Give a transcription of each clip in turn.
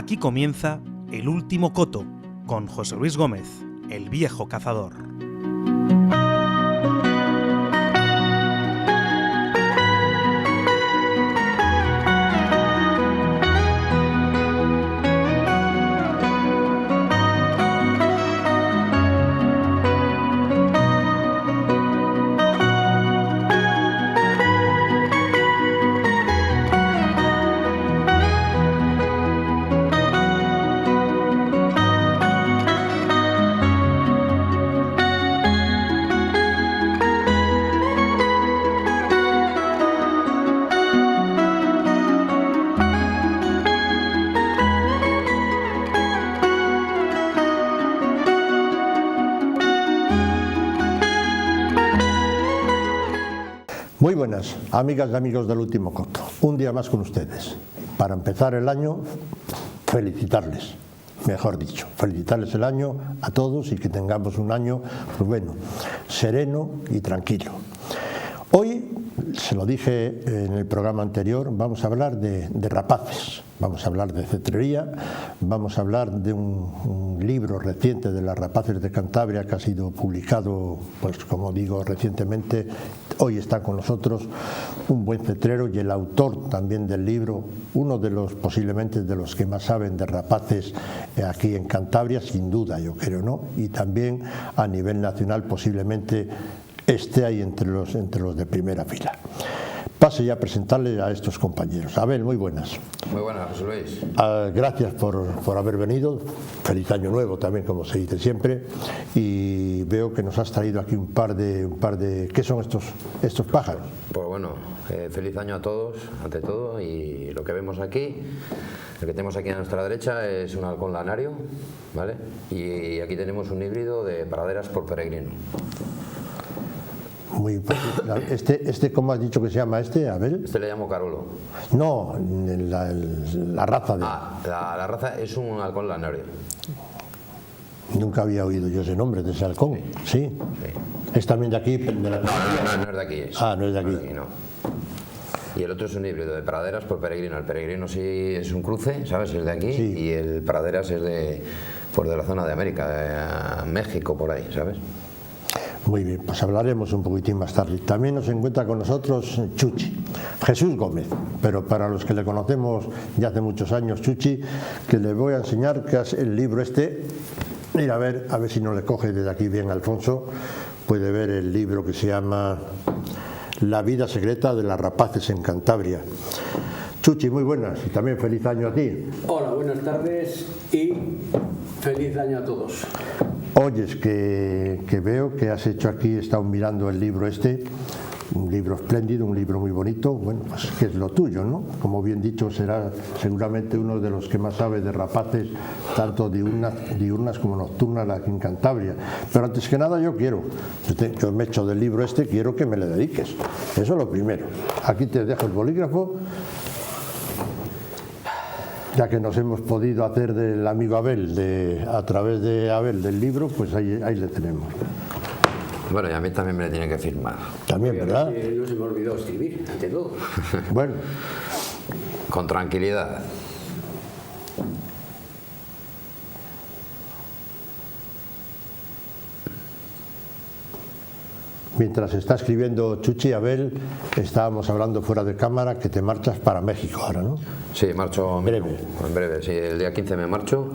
Aquí comienza El Último Coto, con José Luis Gómez, el viejo cazador. Muy buenas, amigas y amigos del Último Coto. Un día más con ustedes. Para empezar el año, felicitarles, mejor dicho, felicitarles el año a todos y que tengamos un año, pues bueno, sereno y tranquilo. Hoy, se lo dije en el programa anterior, vamos a hablar de rapaces, vamos a hablar de cetrería, vamos a hablar de un libro reciente de las rapaces de Cantabria que ha sido publicado, pues como digo, recientemente. Hoy está con nosotros un buen cetrero y el autor también del libro, uno de los posiblemente de los que más saben de rapaces aquí en Cantabria, sin duda yo creo, ¿no? Y también a nivel nacional posiblemente esté ahí entre los de primera fila. Pase ya a presentarle a estos compañeros. Abel, muy buenas. Muy buenas, José Luis. Gracias por haber venido. Feliz año nuevo también, como se dice siempre. Y veo que nos has traído aquí un par de ¿qué son estos pájaros? Pues bueno, feliz año a todos, ante todo. Y lo que vemos aquí, lo que tenemos aquí a nuestra derecha es un halcón lanario, ¿vale? Y aquí tenemos un híbrido de praderas por peregrino. Muy, ¿cómo has dicho que se llama Abel? Este le llamo Carolo. No, la raza de... La raza es un halcón lanario. Nunca había oído yo ese nombre de ese halcón. ¿Sí? Sí. ¿Es también de aquí? No es de aquí. No es de aquí. No. Y el otro es un híbrido de praderas por peregrino. El peregrino sí es un cruce, ¿sabes? Es de aquí. Sí. Y el praderas es de la zona de América, de México, por ahí, ¿sabes? Muy bien, pues hablaremos un poquitín más tarde. También nos encuentra con nosotros Chuchi, Jesús Gómez, pero para los que le conocemos ya hace muchos años, Chuchi, que le voy a enseñar que es el libro mira, a ver si no le coge desde aquí bien Alfonso, puede ver el libro que se llama La vida secreta de las rapaces en Cantabria. Chuchi, muy buenas y también feliz año a ti. Hola, buenas tardes y feliz año a todos. Oyes que veo que has hecho aquí, he estado mirando el libro un libro espléndido, un libro muy bonito, bueno, pues que es lo tuyo, ¿no? Como bien dicho, será seguramente uno de los que más sabe de rapaces, tanto diurnas como nocturnas aquí en Cantabria. Pero antes que nada yo me echo del libro quiero que me le dediques. Eso es lo primero. Aquí te dejo el bolígrafo. Ya que nos hemos podido hacer del amigo Abel, a través de Abel del libro, pues ahí le tenemos. Bueno, y a mí también me le tiene que firmar. También, ¿verdad? No se me olvidó escribir, ante todo. Bueno. Con tranquilidad. Mientras está escribiendo Chuchi, Abel, estábamos hablando fuera de cámara que te marchas para México ahora, ¿no? Sí, marcho en breve, sí, el día 15 me marcho.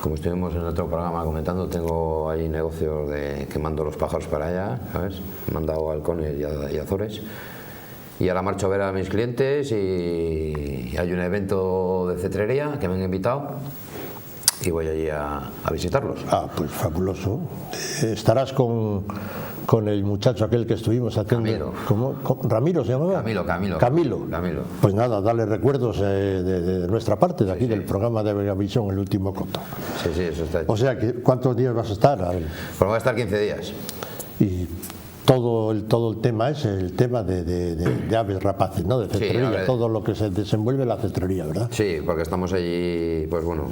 Como estuvimos en otro programa comentando, tengo ahí negocios que mando los pájaros para allá, ¿sabes? He mandado halcones y azores. Y ahora marcho a ver a mis clientes y hay un evento de cetrería que me han invitado y voy allí a visitarlos. Pues fabuloso. Estarás con el muchacho aquel que estuvimos haciendo. Camilo. ¿Ramiro se llamaba? Camilo. Pues nada, dale recuerdos de nuestra parte, de aquí del programa de Vegavisión, El Último Coto. Sí, eso está hecho. O sea, ¿cuántos días vas a estar? A ver. Pues voy a estar 15 días. Y todo el tema es el tema de aves rapaces, ¿no? De cetrería, todo lo que se desenvuelve en la cetrería, ¿verdad? Sí, porque estamos allí, pues bueno,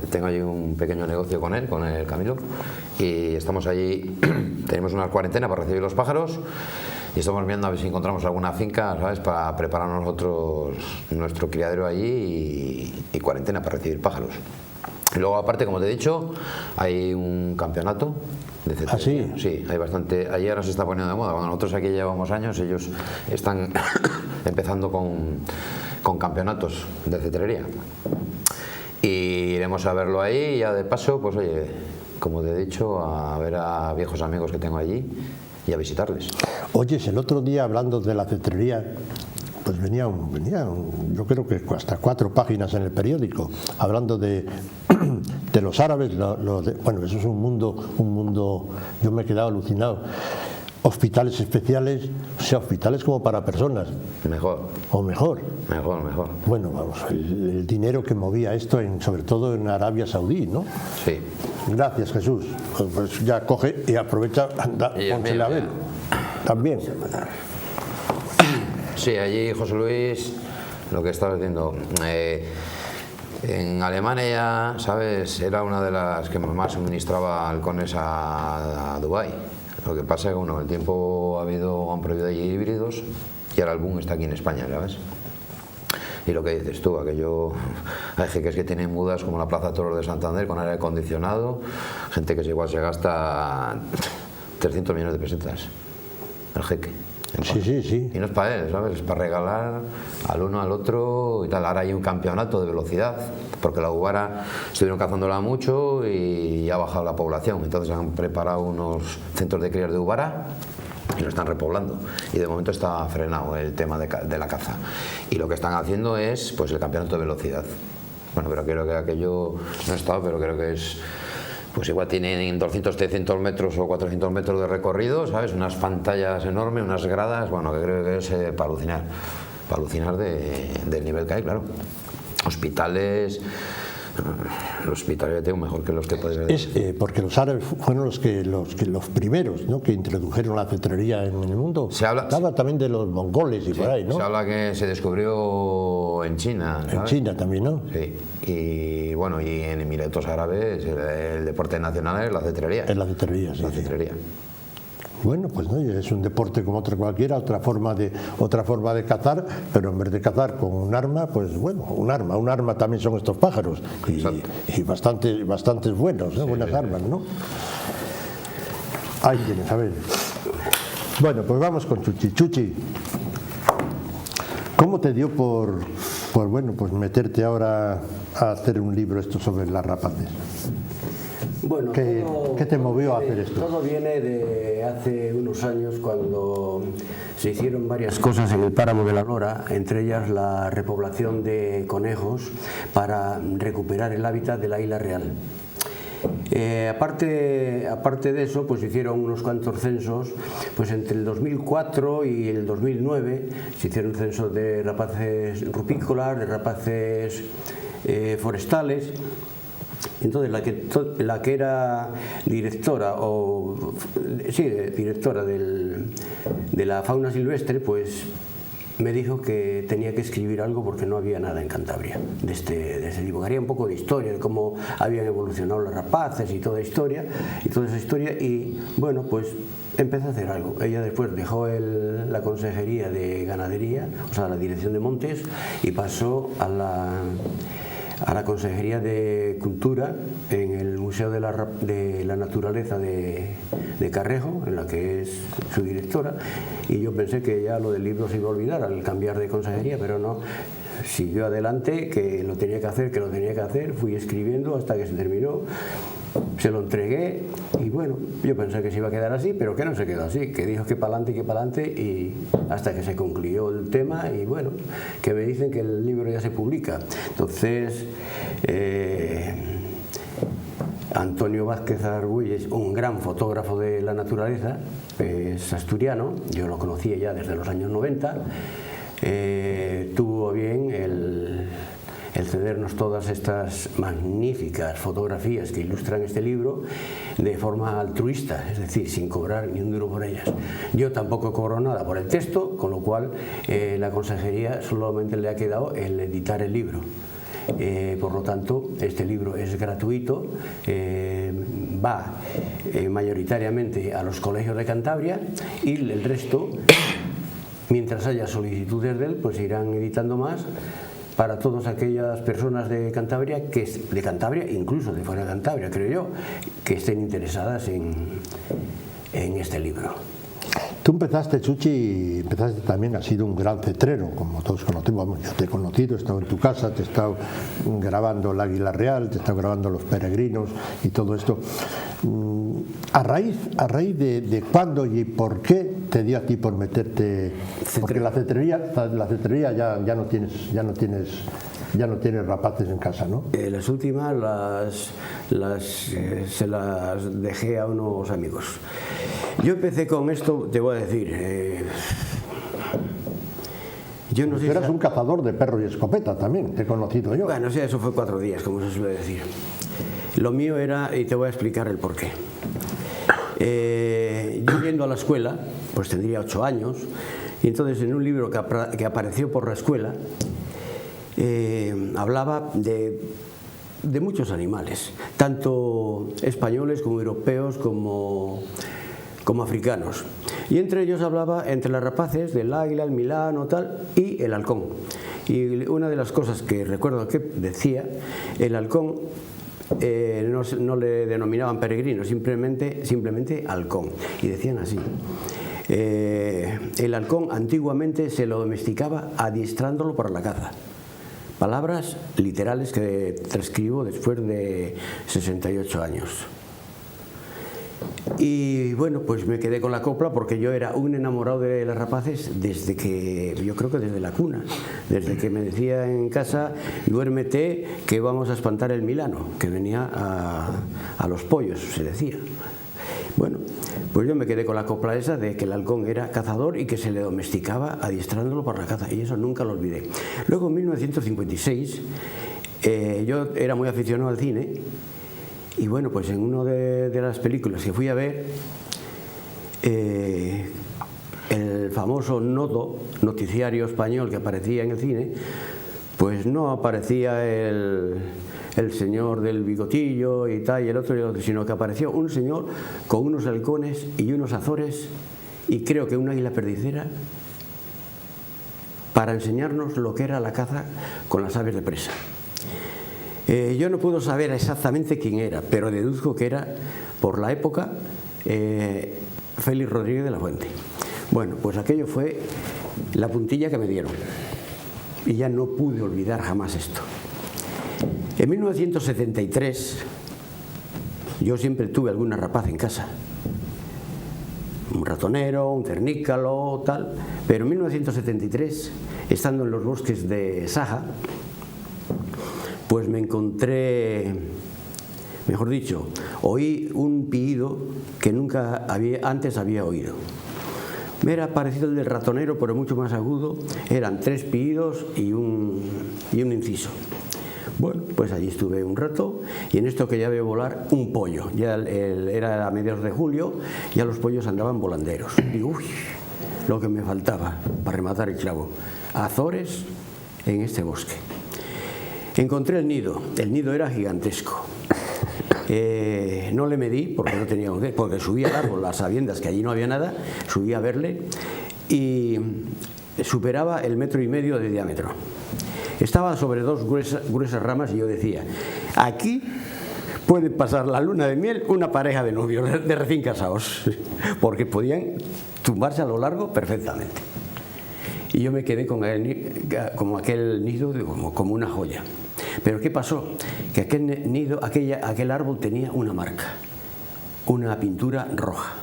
tengo allí un pequeño negocio con el Camilo, y estamos allí, tenemos una cuarentena para recibir los pájaros y estamos viendo a ver si encontramos alguna finca, ¿sabes?, para preparar nosotros nuestro criadero allí y cuarentena para recibir pájaros. Y luego, aparte, como te he dicho, hay un campeonato de cetrería. ¿Ah, sí? Sí, hay bastante. Allí ahora se está poniendo de moda. Cuando nosotros aquí llevamos años, ellos están empezando con campeonatos de cetrería. Y iremos a verlo ahí y ya de paso, pues oye, como te he dicho, a ver a viejos amigos que tengo allí y a visitarles. Oyes, el otro día hablando de la cetrería, pues yo creo que hasta 4 páginas en el periódico, hablando de los árabes, bueno, eso es un mundo, yo me he quedado alucinado. Hospitales especiales, o sea, hospitales como para personas. Mejor. O mejor. Mejor. Bueno, vamos, el dinero que movía esto, sobre todo en Arabia Saudí, ¿no? Sí. Gracias, Jesús. Pues ya coge y aprovecha, anda, pónsele a ver. También. Sí, allí, José Luis, lo que estaba diciendo, en Alemania, ¿sabes?, era una de las que más suministraba halcones a Dubái. Lo que pasa es que, bueno, con el tiempo han prohibido allí híbridos y ahora el boom está aquí en España, ¿sabes? Y lo que dices tú, hay jeques que tienen mudas como la Plaza Toros de Santander con aire acondicionado, gente que igual se gasta 300 millones de pesetas, el jeque. Sí. Y no es para él, ¿sabes? Es para regalar al uno al otro y tal. Ahora hay un campeonato de velocidad, porque la uvara estuvieron cazándola mucho y ha bajado la población. Entonces han preparado unos centros de crías de uvara y lo están repoblando. Y de momento está frenado el tema de la caza. Y lo que están haciendo es pues el campeonato de velocidad. Bueno, pero creo que aquello no he estado, pero creo que es... Pues igual tienen 200, 300 metros o 400 metros de recorrido, ¿sabes? Unas pantallas enormes, unas gradas, bueno, que creo que es para alucinar del nivel que hay, claro. Hospitales, los hospitales que tengo mejor que los que puedes ver. Es porque los árabes fueron los primeros, ¿no?, que introdujeron la cetrería en el mundo. Se habla también de los mongoles y por ahí, ¿no? Se habla que se descubrió en China, ¿sabes? En China también, ¿no? Sí. Y bueno, y en Emiratos Árabes el deporte nacional es la cetrería. Es la cetrería, sí. La cetrería. Bueno, pues no, es un deporte como otro cualquiera, otra forma de cazar, pero en vez de cazar con un arma, pues bueno, un arma también son estos pájaros y bastantes buenos, ¿no? Buenas armas, ¿no? Ahí tienes, a ver. Bueno, pues vamos con Chuchi. Chuchi, ¿cómo te dio por meterte ahora a hacer un libro sobre las rapaces? Bueno, ¿Qué te movió a hacer esto? Todo viene de hace unos años cuando se hicieron varias cosas en el páramo de la Lora, entre ellas la repoblación de conejos para recuperar el hábitat de la isla real. Aparte de eso, pues hicieron unos cuantos censos, pues entre el 2004 y el 2009 se hicieron censos de rapaces rupícolas, de rapaces forestales. Entonces la que era directora de la fauna silvestre, pues me dijo que tenía que escribir algo porque no había nada en Cantabria de ese libro. Haría un poco de historia, de cómo habían evolucionado los rapaces y toda esa historia, y bueno, pues empecé a hacer algo. Ella después dejó la consejería de ganadería, o sea, la dirección de montes, y pasó a la Consejería de Cultura en el Museo de la Naturaleza de Carrejo, en la que es su directora, y yo pensé que ya lo del libro se iba a olvidar al cambiar de consejería, pero no, siguió adelante, que lo tenía que hacer, fui escribiendo hasta que se terminó, se lo entregué y bueno, yo pensé que se iba a quedar así, pero que no se quedó así, que dijo que para adelante y hasta que se concluyó el tema y bueno, que me dicen que el libro ya se publica. Entonces, Antonio Vázquez Argüell es un gran fotógrafo de la naturaleza, es asturiano, yo lo conocía ya desde los años 90, tuvo bien el cedernos todas estas magníficas fotografías que ilustran este libro de forma altruista, es decir, sin cobrar ni un duro por ellas. Yo tampoco cobro nada por el texto, con lo cual la consejería solamente le ha quedado el editar el libro. Por lo tanto, este libro es gratuito, va mayoritariamente a los colegios de Cantabria y el resto, mientras haya solicitudes de él, pues se irán editando más para todas aquellas personas de Cantabria, incluso de fuera de Cantabria, creo yo, que estén interesadas en este libro. Tú empezaste, Chuchi, también, has sido un gran cetrero, como todos conocemos. Yo te he conocido, he estado en tu casa, te he estado grabando el Águila Real, te he estado grabando Los Peregrinos y todo esto. ¿A raíz de cuándo y por qué te dio a ti por meterte? Porque la cetrería ya no tienes rapaces en casa, ¿no? Las últimas se las dejé a unos amigos. Yo empecé con esto, te voy a decir, yo no sé. Tú eras un cazador de perro y escopeta también, te he conocido yo. Bueno, sí, eso fue 4 días, como se suele decir. Lo mío era, y te voy a explicar el porqué. Yo yendo a la escuela, pues tendría 8 años, y entonces en un libro que apareció por la escuela, hablaba de muchos animales, tanto españoles como europeos como africanos. Y entre ellos hablaba, entre las rapaces, del águila, el milano, tal, y el halcón. Y una de las cosas que recuerdo que decía, el halcón no le denominaban peregrino, simplemente halcón. Y decían así. El halcón antiguamente se lo domesticaba adiestrándolo para la caza. Palabras literales que transcribo después de 68 años. Y bueno, pues me quedé con la copla porque yo era un enamorado de las rapaces yo creo que desde la cuna, desde que me decía en casa, duérmete que vamos a espantar el milano, que venía a los pollos, se decía. Bueno, pues yo me quedé con la copla esa de que el halcón era cazador y que se le domesticaba adiestrándolo para la caza, y eso nunca lo olvidé. Luego en 1956 yo era muy aficionado al cine. Y bueno, pues en una de las películas que fui a ver, el famoso noticiario español que aparecía en el cine, pues no aparecía el señor del bigotillo y tal, y el otro, sino que apareció un señor con unos halcones y unos azores, y creo que un águila perdicera, para enseñarnos lo que era la caza con las aves de presa. Yo no puedo saber exactamente quién era, pero deduzco que era, por la época, Félix Rodríguez de la Fuente. Bueno, pues aquello fue la puntilla que me dieron. Y ya no pude olvidar jamás esto. En 1973, yo siempre tuve alguna rapaz en casa. Un ratonero, un cernícalo, tal. Pero en 1973, estando en los bosques de Saja, pues me encontré, mejor dicho, oí un piído que nunca antes había oído. Me era parecido al del ratonero, pero mucho más agudo. Eran 3 piídos y un inciso. Bueno, pues allí estuve un rato, y en esto que ya veo volar un pollo. Ya era a mediados de julio, ya los pollos andaban volanderos. Digo, uy, lo que me faltaba para rematar el clavo. Azores en este bosque. Encontré el nido era gigantesco. No le medí porque no tenía con qué, porque subí al árbol a sabiendas que allí no había nada, subí a verle y superaba el 1,5 metros de diámetro. Estaba sobre 2 gruesas ramas y yo decía, aquí puede pasar la luna de miel una pareja de novios de recién casados, porque podían tumbarse a lo largo perfectamente. Y yo me quedé con aquel nido como una joya. Pero ¿qué pasó? Que aquel nido, aquel árbol tenía una marca, una pintura roja.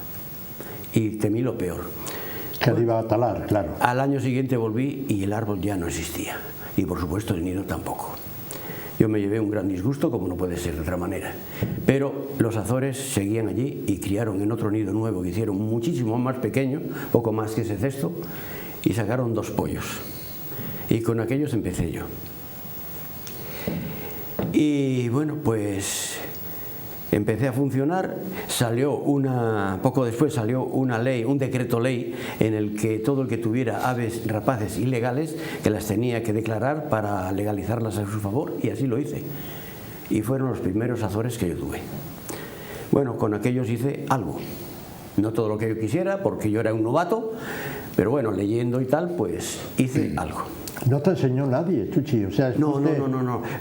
Y temí lo peor. Que le iba a talar, claro. Al año siguiente volví y el árbol ya no existía. Y por supuesto el nido tampoco. Yo me llevé un gran disgusto, como no puede ser de otra manera. Pero los azores seguían allí y criaron en otro nido nuevo que hicieron muchísimo más pequeño, poco más que ese cesto, y sacaron 2 pollos. Y con aquellos empecé yo. Y bueno, pues empecé a funcionar. Poco después salió una ley, un decreto ley, en el que todo el que tuviera aves rapaces ilegales, que las tenía que declarar para legalizarlas a su favor, y así lo hice. Y fueron los primeros azores que yo tuve. Bueno, con aquellos hice algo. No todo lo que yo quisiera, porque yo era un novato, pero bueno, leyendo y tal, pues hice algo. No te enseñó nadie, Chuchi, o sea... No.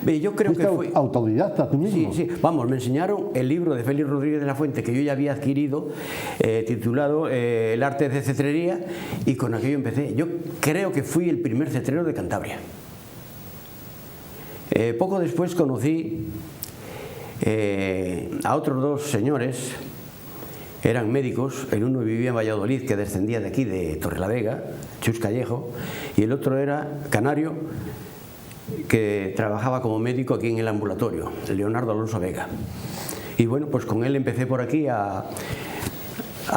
Yo creo que fue... autodidacta tú mismo. Sí, vamos, me enseñaron el libro de Félix Rodríguez de la Fuente que yo ya había adquirido, titulado El arte de cetrería, y con aquello empecé. Yo creo que fui el primer cetrero de Cantabria. Poco después conocí a otros dos señores. Eran médicos, el uno vivía en Valladolid, que descendía de aquí, de Torrelavega, Chus Callejo, y el otro era canario, que trabajaba como médico aquí en el ambulatorio, Leonardo Alonso Vega. Y bueno, pues con él empecé por aquí a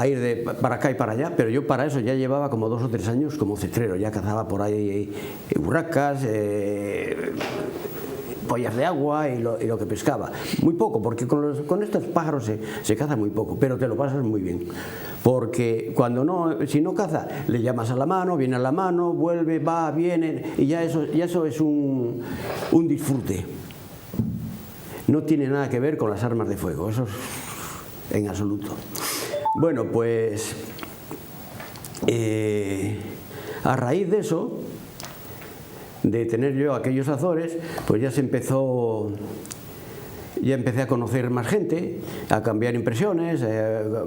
ir para acá y para allá, pero yo para eso ya llevaba como 2 o 3 años como cetrero, ya cazaba por ahí urracas, pollas de agua y lo que pescaba. Muy poco, porque con estos pájaros se caza muy poco, pero te lo pasas muy bien. Porque si no caza, le llamas a la mano, viene a la mano, vuelve, va, viene, y ya eso es un disfrute. No tiene nada que ver con las armas de fuego, eso es en absoluto. Bueno, pues a raíz de eso, de tener yo aquellos Azores, pues ya empecé a conocer más gente, a cambiar impresiones,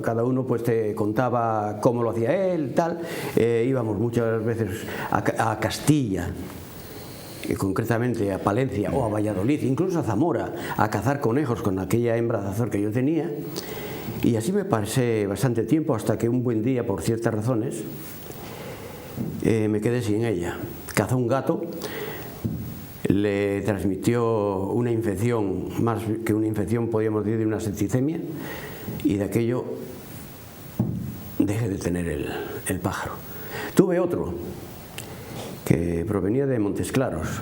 cada uno pues te contaba cómo lo hacía él, tal. Íbamos muchas veces a Castilla, concretamente a Palencia o a Valladolid, incluso a Zamora, a cazar conejos con aquella hembra de azor que yo tenía, y así me pasé bastante tiempo hasta que un buen día, por ciertas razones, me quedé sin ella. Cazó un gato, le transmitió una infección, más que una infección podríamos decir de una septicemia, y de aquello dejé de tener el pájaro. Tuve otro que provenía de Montes Claros.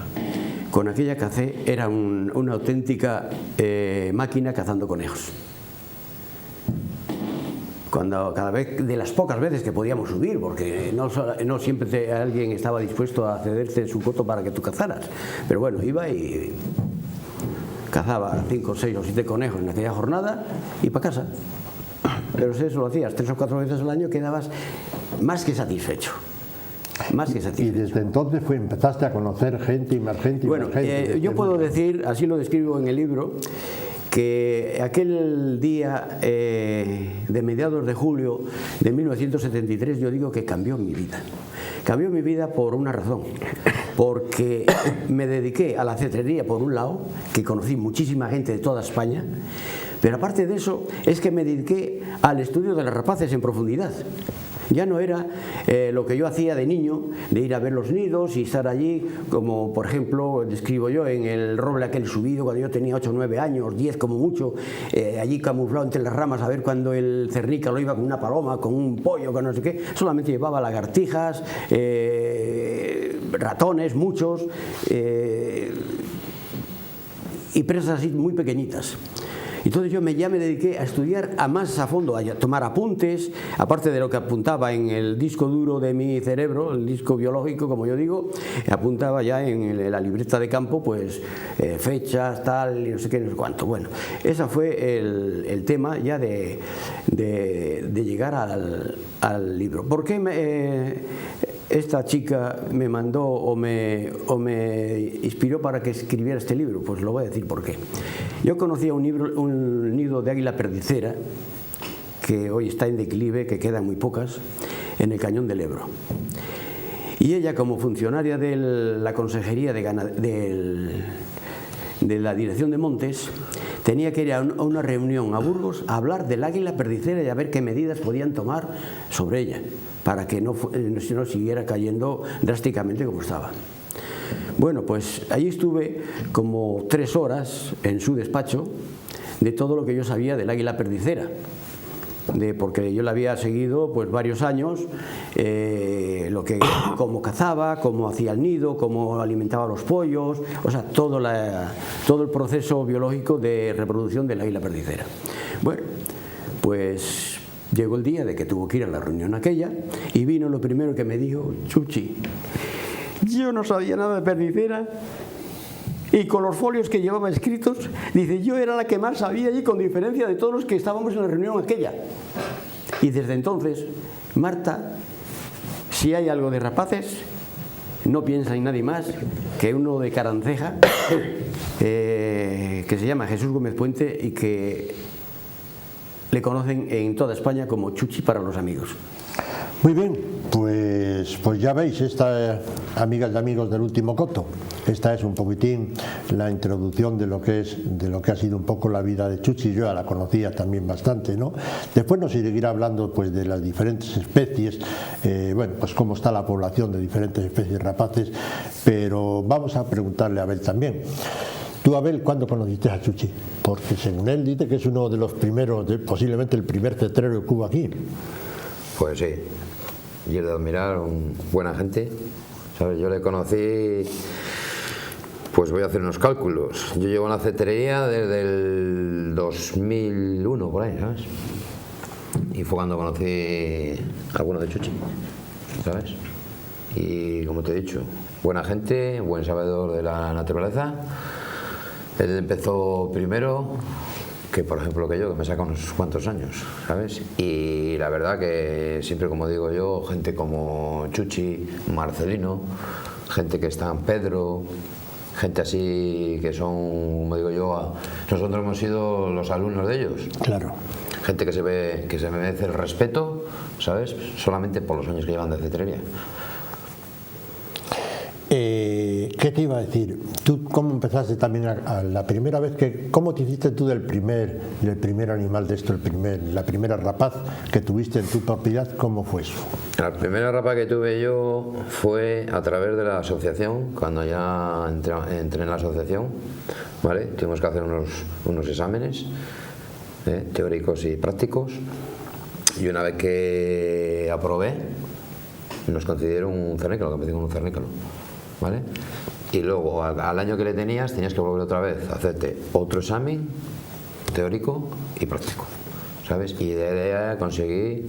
Con aquella cacé, era una auténtica máquina cazando conejos. Cada vez, de las pocas veces que podíamos subir, porque no siempre alguien estaba dispuesto a cederte su coto para que tú cazaras, pero bueno, iba y cazaba 5, 6 o 7 conejos en aquella jornada y para casa. Pero si eso lo hacías 3 o 4 veces al año, quedabas más que satisfecho. Y desde entonces empezaste a conocer gente y más gente y más gente. Yo puedo decir, así lo describo en el libro, que aquel día de mediados de julio de 1973 yo digo que cambió mi vida. Cambió mi vida por una razón, porque me dediqué a la cetrería por un lado, que conocí muchísima gente de toda España, pero aparte de eso es que me dediqué al estudio de las rapaces en profundidad. Ya no era lo que yo hacía de niño, de ir a ver los nidos y estar allí, como por ejemplo describo yo en el roble aquel subido cuando yo tenía 8 o 9 años, 10 como mucho, allí camuflado entre las ramas a ver cuando el cernica lo iba con una paloma, con un pollo, con no sé qué. Solamente llevaba lagartijas, ratones, muchos, y presas así muy pequeñitas. Entonces yo ya me dediqué a estudiar más a fondo, a tomar apuntes, aparte de lo que apuntaba en el disco duro de mi cerebro, el disco biológico, como yo digo, apuntaba ya en la libreta de campo, pues fechas, tal, y no sé qué, no sé cuánto. Bueno, ese fue el tema ya de llegar al libro. ¿Por qué esta chica me mandó o me inspiró para que escribiera este libro? Pues lo voy a decir por qué. Yo conocía un nido de águila perdicera que hoy está en declive, que quedan muy pocas, en el Cañón del Ebro. Y ella, como funcionaria de la Consejería de la Dirección de Montes, tenía que ir a una reunión a Burgos a hablar del águila perdicera y a ver qué medidas podían tomar sobre ella, para que no siguiera cayendo drásticamente como estaba. Bueno, pues allí estuve como 3 horas en su despacho de todo lo que yo sabía del águila perdicera, porque yo la había seguido pues varios años, cómo cazaba, cómo hacía el nido, cómo alimentaba los pollos, o sea, todo el proceso biológico de reproducción del águila perdicera. Bueno, pues llegó el día de que tuvo que ir a la reunión aquella y vino lo primero que me dijo: Chuchi, yo no sabía nada de perdicera Y con los folios que llevaba escritos, dice, yo era la que más sabía allí, con diferencia de todos los que estábamos en la reunión aquella. Y desde entonces, Marta, si hay algo de rapaces, no piensa en nadie más que uno de Caranceja, que se llama Jesús Gómez Puente y que le conocen en toda España como Chuchi para los amigos. Muy bien, pues ya veis, amigas y amigos del Último Coto, esta es un poquitín la introducción de lo que ha sido un poco la vida de Chuchi. Yo ya la conocía también bastante, ¿no? Después nos seguirá hablando pues de las diferentes especies, bueno, pues cómo está la población de diferentes especies rapaces, pero vamos a preguntarle a Abel también. Tú, Abel, ¿cuándo conociste a Chuchi? Porque según él dice que es uno de los primeros, posiblemente el primer cetrero que hubo aquí. Pues sí, y es de admirar, buena gente, ¿sabes? Yo le conocí, pues voy a hacer unos cálculos. Yo llevo en la cetrería desde el 2001, por ahí, ¿sabes? Y fue cuando conocí a alguno de Chuchi, ¿sabes? Y como te he dicho, buena gente, buen sabedor de la naturaleza. Él empezó primero que, por ejemplo, que yo, que me saca unos cuantos años, ¿sabes? Y la verdad que siempre, como digo yo, gente como Chuchi, Marcelino, gente que está en Pedro, gente así que son, como digo yo, nosotros hemos sido los alumnos de ellos. Claro. Gente que se merece el respeto, ¿sabes? Solamente por los años que llevan de cetrería. ¿Qué te iba a decir? ¿Tú cómo empezaste también a la primera vez cómo te hiciste tú del primer animal de esto, la primera rapaz que tuviste en tu propiedad? ¿Cómo fue eso? La primera rapaz que tuve yo fue a través de la asociación. Cuando ya entré en la asociación, ¿vale? Tuvimos que hacer unos exámenes teóricos y prácticos, y una vez que aprobé nos concedieron un cernícalo, que empecé con un cernícalo, ¿vale? Y luego al año que le tenías que volver otra vez a hacerte otro examen teórico y práctico, ¿sabes? Y de ahí conseguí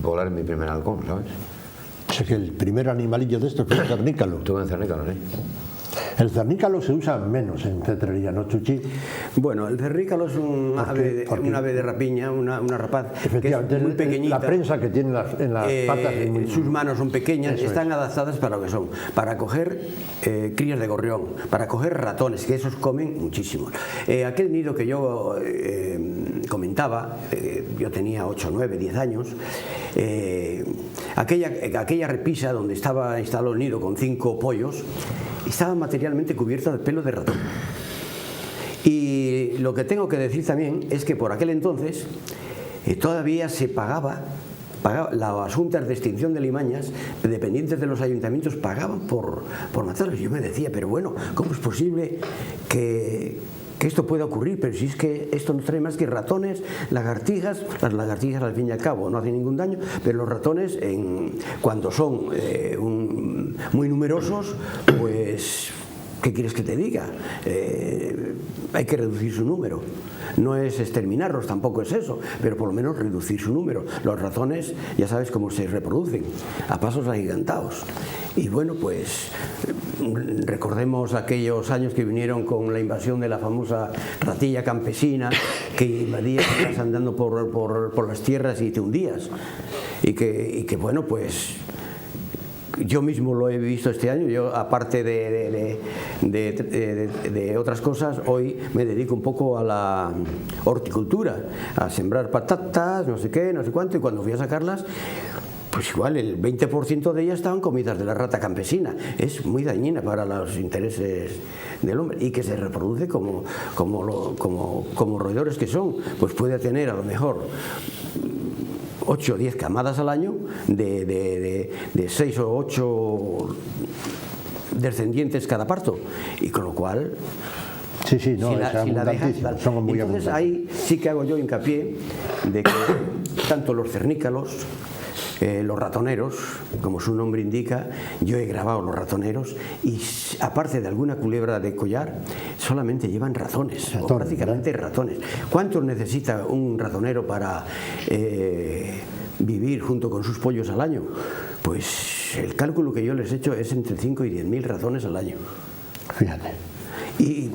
volar mi primer halcón, ¿sabes? O sea que el primer animalillo de esto fue el cernícalo. Tuve un cernícalo, sí. El cernícalo se usa menos en cetrería, ¿no, Chuchi? Bueno, el cernícalo es un ave de rapiña, una rapaz que es muy pequeñita. La prensa que tiene en las patas es muy... Sus manos son pequeñas, Eso están adaptadas para lo que son, para coger crías de gorrión, para coger ratones, que esos comen muchísimo. Aquel nido que yo comentaba, yo tenía 8, 9, 10 años, aquella repisa donde estaba instalado el nido con 5 pollos, estaba materialmente cubierta de pelo de ratón. Y lo que tengo que decir también es que por aquel entonces todavía se pagaba las juntas de extinción de limañas, dependientes de los ayuntamientos, pagaban por matarlos. Yo me decía, pero bueno, ¿cómo es posible que esto pueda ocurrir? Pero si es que esto no trae más que ratones, lagartijas. Las lagartijas al fin y al cabo no hacen ningún daño, pero los ratones cuando son muy numerosos, pues ¿qué quieres que te diga? Hay que reducir su número. No es exterminarlos, tampoco es eso, pero por lo menos reducir su número. Los ratones, ya sabes cómo se reproducen, a pasos agigantados. Y bueno, pues recordemos aquellos años que vinieron con la invasión de la famosa ratilla campesina, que invadía, ibas andando por las tierras y te hundías. Y que bueno, pues yo mismo lo he visto este año. Yo, aparte de otras cosas, hoy me dedico un poco a la horticultura, a sembrar patatas, no sé qué, no sé cuánto, y cuando fui a sacarlas, pues igual el 20% de ellas estaban comidas de la rata campesina. Es muy dañina para los intereses del hombre, y que se reproduce como roedores que son, pues puede tener a lo mejor 8 o 10 camadas al año de 6 o 8 descendientes cada parto, y con lo cual sí, no, si la dejas, somos muy entonces abundantes. ahí sí que hago yo hincapié de que tanto los cernícalos, los ratoneros, como su nombre indica, yo he grabado los ratoneros, y aparte de alguna culebra de collar, solamente llevan ratones, o prácticamente ratones. ¿Cuántos necesita un ratonero para vivir junto con sus pollos al año? Pues el cálculo que yo les he hecho es entre 5 y 10.000 ratones al año. Fíjate. Y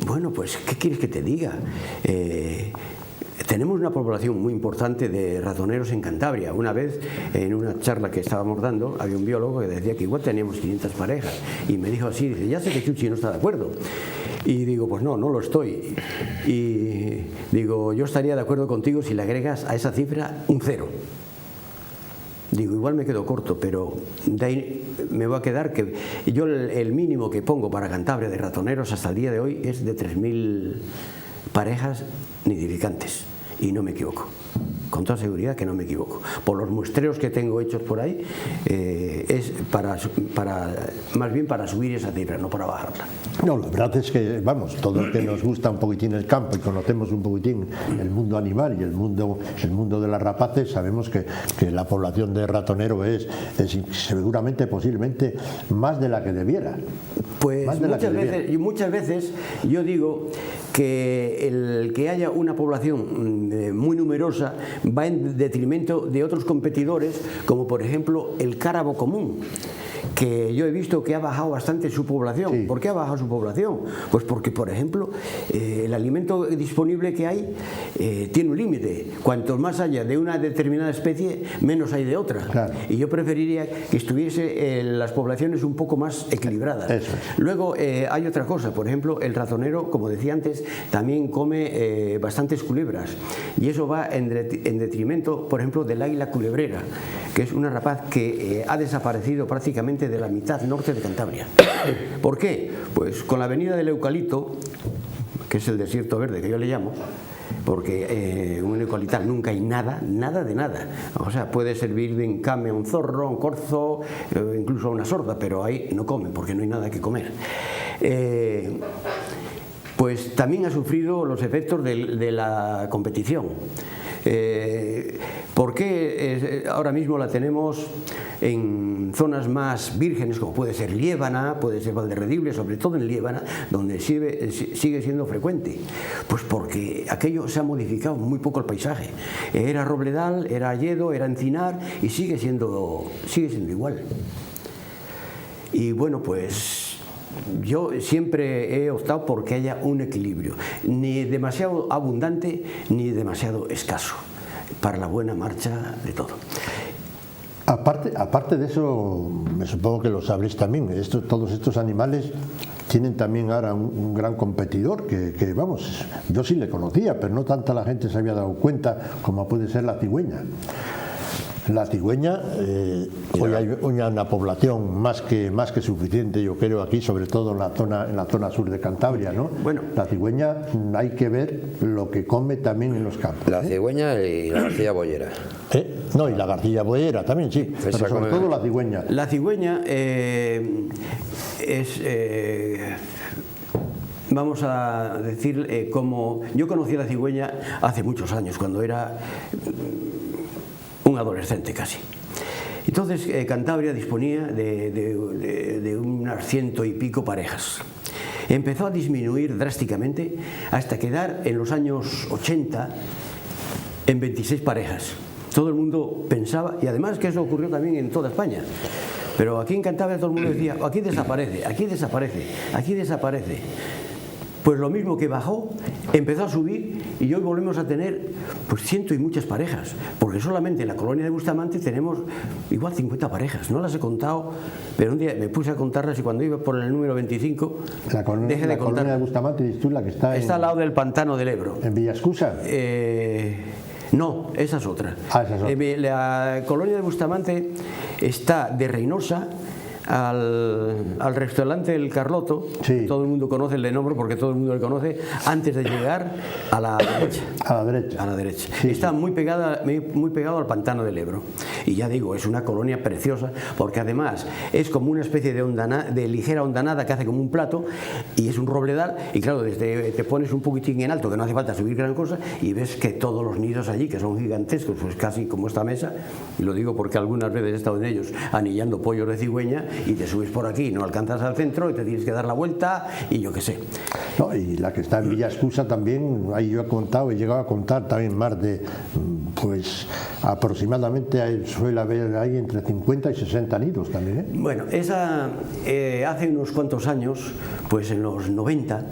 bueno, pues, ¿qué quieres que te diga? Tenemos una población muy importante de ratoneros en Cantabria. Una vez, en una charla que estábamos dando, había un biólogo que decía que igual teníamos 500 parejas. Y me dijo así, dice, ya sé que Chuchi no está de acuerdo. Y digo, pues no lo estoy. Y digo, yo estaría de acuerdo contigo si le agregas a esa cifra un 0. Digo, igual me quedo corto, pero de ahí me voy a quedar que yo el mínimo que pongo para Cantabria de ratoneros hasta el día de hoy es de 3.000 parejas nidificantes. Y no me equivoco, con toda seguridad que no me equivoco. Por los muestreos que tengo hechos por ahí, es más bien para subir esa cifra, no para bajarla. No, la verdad es que, vamos, todo el que nos gusta un poquitín el campo y conocemos un poquitín el mundo animal y el mundo de las rapaces, sabemos que la población de ratonero es seguramente, posiblemente, más de la que debiera. Pues muchas veces yo digo que el que haya una población muy numerosa va en detrimento de otros competidores, como por ejemplo el cárabo común, que yo he visto que ha bajado bastante su población. Sí. ¿Por qué ha bajado su población? Pues porque, por ejemplo, el alimento disponible que hay tiene un límite. Cuanto más haya de una determinada especie, menos hay de otra. Claro. Y yo preferiría que estuviese las poblaciones un poco más equilibradas. Eso es. Luego hay otra cosa, por ejemplo, el ratonero, como decía antes, también come bastantes culebras. Y eso va en detrimento, por ejemplo, del águila culebrera, que es una rapaz que ha desaparecido prácticamente de la mitad norte de Cantabria. ¿Por qué? Pues con la venida del eucalipto, que es el desierto verde que yo le llamo, porque un eucaliptal nunca hay nada de nada. O sea, puede servir de encame a un zorro, a un corzo, incluso a una sorda, pero ahí no comen porque no hay nada que comer. Pues también ha sufrido los efectos de la competición. ¿Por qué ahora mismo la tenemos en zonas más vírgenes, como puede ser Liébana, puede ser Valderredible, sobre todo en Liébana, donde sigue siendo frecuente? Pues porque aquello se ha modificado muy poco el paisaje. Era robledal, era hayedo, era encinar y sigue siendo igual. Y bueno, pues yo siempre he optado por que haya un equilibrio, ni demasiado abundante ni demasiado escaso, para la buena marcha de todo. Aparte de eso, me supongo que lo sabréis también, todos estos animales tienen también ahora un gran competidor que, vamos, yo sí le conocía, pero no tanta la gente se había dado cuenta como puede ser la cigüeña. La cigüeña, hoy hay una población más que suficiente, yo creo, aquí, sobre todo en la zona sur de Cantabria, ¿no? Bueno, la cigüeña, hay que ver lo que come también en los campos. La cigüeña y la garcilla boyera. No, y la garcilla boyera también, sí, pero sobre todo la cigüeña. La cigüeña vamos a decir, como yo conocí a la cigüeña hace muchos años, cuando era un adolescente casi. Entonces Cantabria disponía de unas 100 y pico parejas. Empezó a disminuir drásticamente hasta quedar en los años 80 en 26 parejas. Todo el mundo pensaba, y además que eso ocurrió también en toda España, pero aquí en Cantabria todo el mundo decía, aquí desaparece, aquí desaparece, aquí desaparece. Pues lo mismo que bajó, empezó a subir y hoy volvemos a tener pues 100 y muchas parejas, porque solamente en la colonia de Bustamante tenemos igual 50 parejas, no las he contado, pero un día me puse a contarlas y cuando iba por el número 25 dejé de contar. Colonia de Bustamante, dices tú, la que está al lado del pantano del Ebro. ¿En Villascusa? No, esa es otra. Esa es otra. La colonia de Bustamante está de Reynosa al restaurante El Carloto, sí. Todo el mundo conoce el de nombre porque todo el mundo le conoce, antes de llegar a la derecha. A la derecha. A la derecha. Sí, está sí. muy pegado al pantano del Ebro. Y ya digo, es una colonia preciosa porque además es como una especie de ligera hondanada que hace como un plato y es un robledal y claro, desde te pones un poquitín en alto que no hace falta subir gran cosa y ves que todos los nidos allí, que son gigantescos, pues casi como esta mesa, y lo digo porque algunas veces he estado en ellos anillando pollos de cigüeña y te subes por aquí, no alcanzas al centro y te tienes que dar la vuelta y yo qué sé. No, y la que está en Villa Escusa también, ahí yo he llegado a contar también más de, pues aproximadamente suele haber ahí entre 50 y 60 nidos también, ¿eh? Bueno, esa hace unos cuantos años, pues en los 90,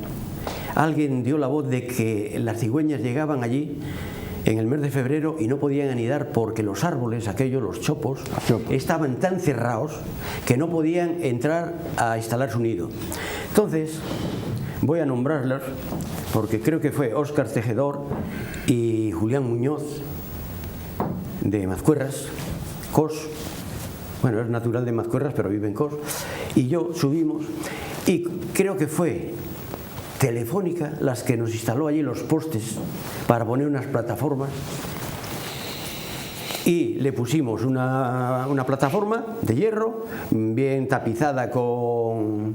alguien dio la voz de que las cigüeñas llegaban allí en el mes de febrero y no podían anidar porque los árboles, aquellos, los chopos, estaban tan cerrados que no podían entrar a instalar su nido. Entonces, voy a nombrarlos porque creo que fue Óscar Tejedor y Julián Muñoz de Mazcuerras, Cos, bueno, es natural de Mazcuerras pero vive en Cos, y yo subimos y creo que fue Telefónica las que nos instaló allí los postes para poner unas plataformas y le pusimos una plataforma de hierro bien tapizada con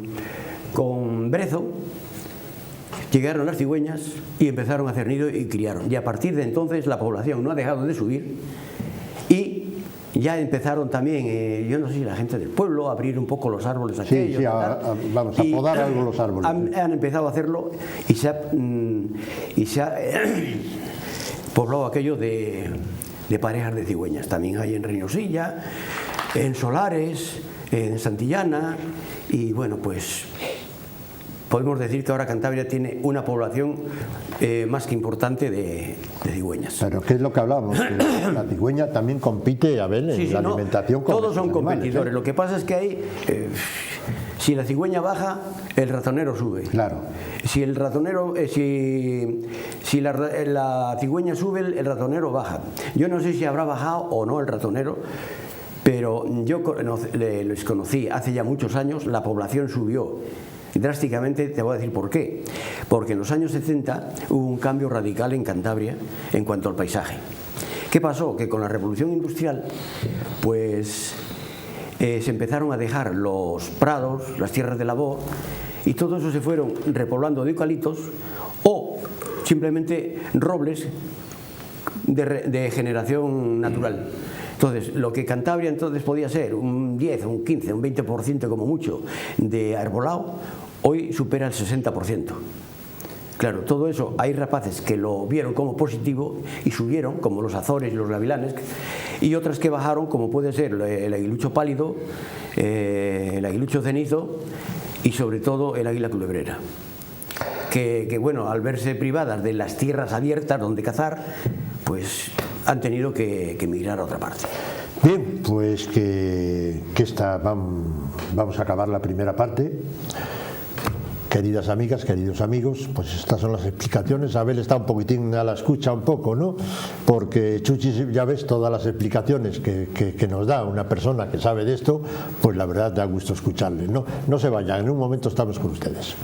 brezo. Llegaron las cigüeñas y empezaron a hacer nido y criaron, y a partir de entonces la población no ha dejado de subir y ya empezaron también, yo no sé si la gente del pueblo, a abrir un poco los árboles aquellos. Sí, vamos a podar algo los árboles. Han empezado a hacerlo y se ha poblado aquello de parejas de cigüeñas. También hay en Reynosilla, en Solares, en Santillana, y bueno, pues podemos decir que ahora Cantabria tiene una población más que importante de cigüeñas. Pero ¿qué es lo que hablábamos? Que la cigüeña también compite, Abel, en la alimentación con todos son animales, competidores. Lo que pasa es que hay, si la cigüeña baja, el ratonero sube. Claro. Si el ratonero, si la cigüeña sube, el ratonero baja. Yo no sé si habrá bajado o no el ratonero, pero yo les conocí hace ya muchos años, la población subió drásticamente. Te voy a decir por qué. Porque en los años 70 hubo un cambio radical en Cantabria en cuanto al paisaje. ¿Qué pasó? Que con la revolución industrial, pues se empezaron a dejar los prados, las tierras de labor, y todo eso se fueron repoblando de eucaliptos o simplemente robles de generación natural. Entonces, lo que Cantabria entonces podía ser un 10, un 15, un 20% como mucho de arbolado, hoy supera el 60%. Claro, todo eso hay rapaces que lo vieron como positivo y subieron, como los azores y los gavilanes, y otras que bajaron, como puede ser el aguilucho pálido, el aguilucho cenizo y sobre todo el águila culebrera. Que bueno, al verse privadas de las tierras abiertas donde cazar, pues han tenido que migrar a otra parte. Bien, pues vamos a acabar la primera parte. Queridas amigas, queridos amigos, pues estas son las explicaciones. Abel está un poquitín a la escucha un poco, ¿no? Porque Chuchi, ya ves, todas las explicaciones que nos da una persona que sabe de esto, pues la verdad da gusto escucharle, ¿no? No se vayan, en un momento estamos con ustedes.